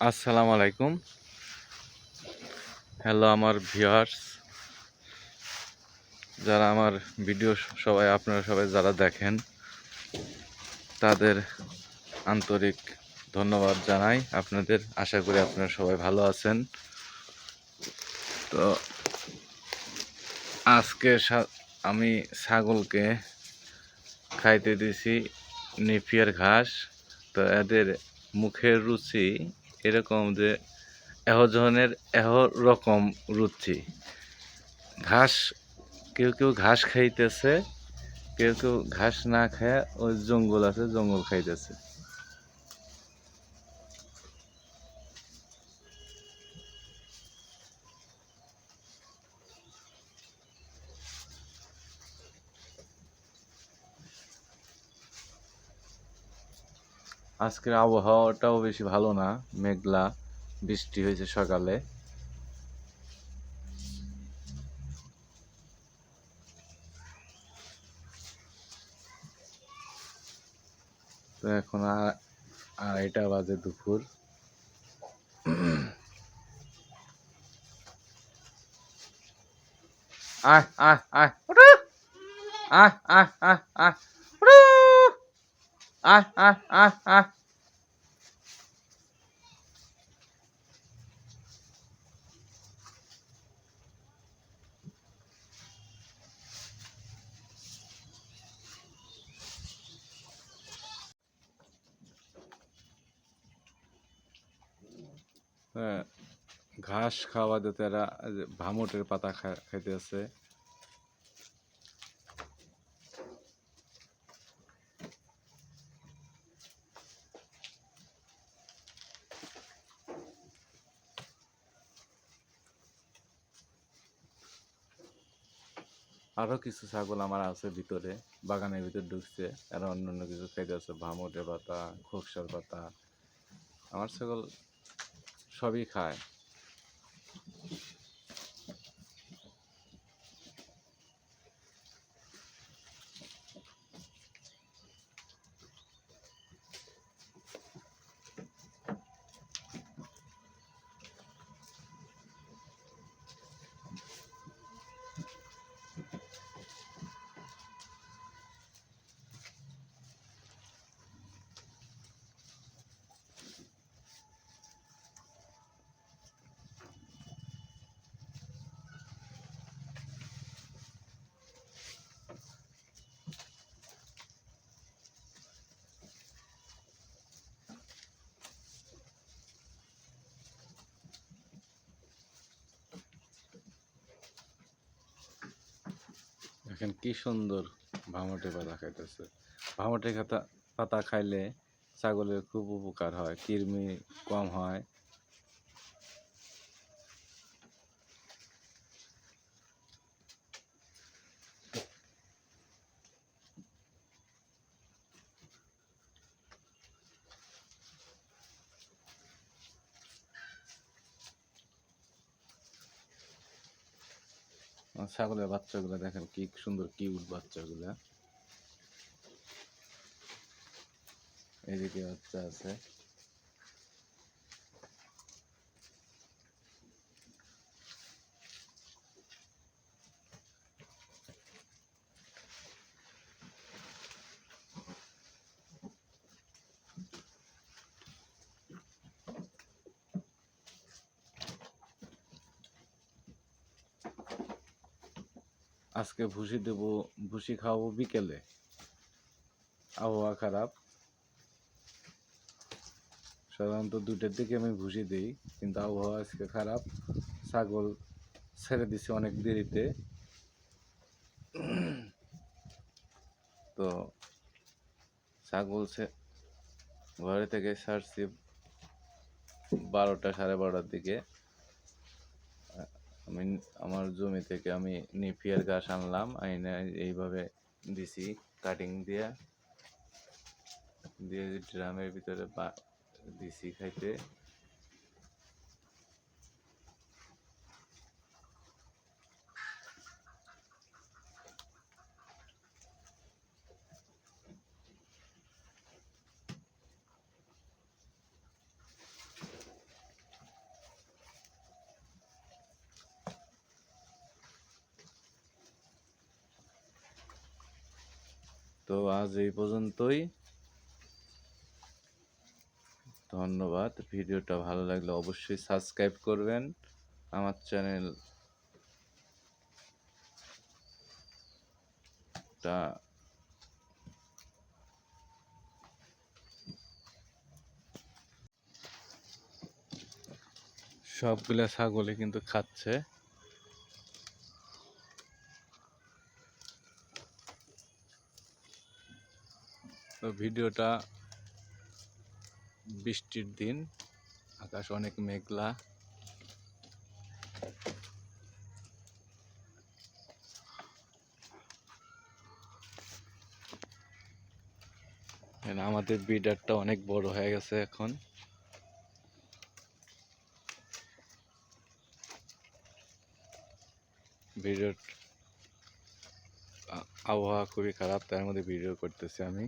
আসসালামু আলাইকুম। হ্যালো আমার ভিউয়ার্স, যারা আমার ভিডিও সবাই আপনারা সবাই যারা দেখেন তাদের আন্তরিক ধন্যবাদ জানাই আপনাদের। আশা করি আপনারা সবাই ভালো আছেন। তো আজকে আমি ছাগলকে খাইতে দিছি নেপিয়ার ঘাস। তো এদের মুখের রুচি এরকম যে এহজনের রকম রুচি। ঘাস কেউ কেউ ঘাস খাইতেছে, কেউ কেউ ঘাস না খায় ওই জঙ্গল আছে জঙ্গল খাইতেছে। আজকের আবহাওয়াটাও বেশি ভালো না, মেঘলা, বৃষ্টি হয়েছে সকালে। তো এখন 2:30 বাজে দুপুর। আয় আয় আয় ওঠো, আয় আয় আয় আয় ওঠো, আয় আয় আয় আয়। হ্যাঁ, ঘাস খাওয়া দিতে এরা ভামটের পাতা খাইতেছে। আরো কিছু ছাগল আমার আছে ভিতরে, বাগানের ভিতর ঢুকছে। এরা অন্যান্য কিছু খাইতেছে, ভামটের পাতা, খোকসার পাতা। আমার ছাগল সবই খায়। দেখেন কি সুন্দর ভামটের পাতা খাইতেছে। ভামটের পাতা খাইলে ছাগলের খুব উপকার হয়, কৃমি কম হয়। ছাগলের বাচ্চাগুলো দেখেন কি সুন্দর কিউট বাচ্চাগুলা। এদিকে বাচ্চা আছে। আজকে ভুসি দেবো, ভুসি খাওয়াবো বিকেলে। আবহাওয়া খারাপ, সাধারণত 2টার দিকে আমি ভুসি দিই, কিন্তু আবহাওয়া আজকে খারাপ। ছাগল ছেড়ে দিছে অনেক দেরিতে। তো ছাগল ঘরে থেকে ছাড়ছি 12টা, 12:30টার দিকে। আমি আমার জমি থেকে আমি নেপিয়ার ঘাস আনলাম, আইনে এইভাবে দিছি কাটিং দিয়ে ড্রামের ভিতরে দিছি খাইতে। তো আজ এই পর্যন্তই। ধন্যবাদ। ভিডিওটা ভালো লাগলে অবশ্যই সাবস্ক্রাইব করবেন আমার চ্যানেলটা। সবগুলা ছাগলই কিন্তু খাচ্ছে। তো ভিডিওটা বৃষ্টির দিন, আকাশ অনেক মেঘলা। আমাদের বিডারটা অনেক বড় হয়ে গেছে এখন। ভিডিওর আবহাওয়া খুবই খারাপ, তার মধ্যে ভিডিও করতেছি আমি।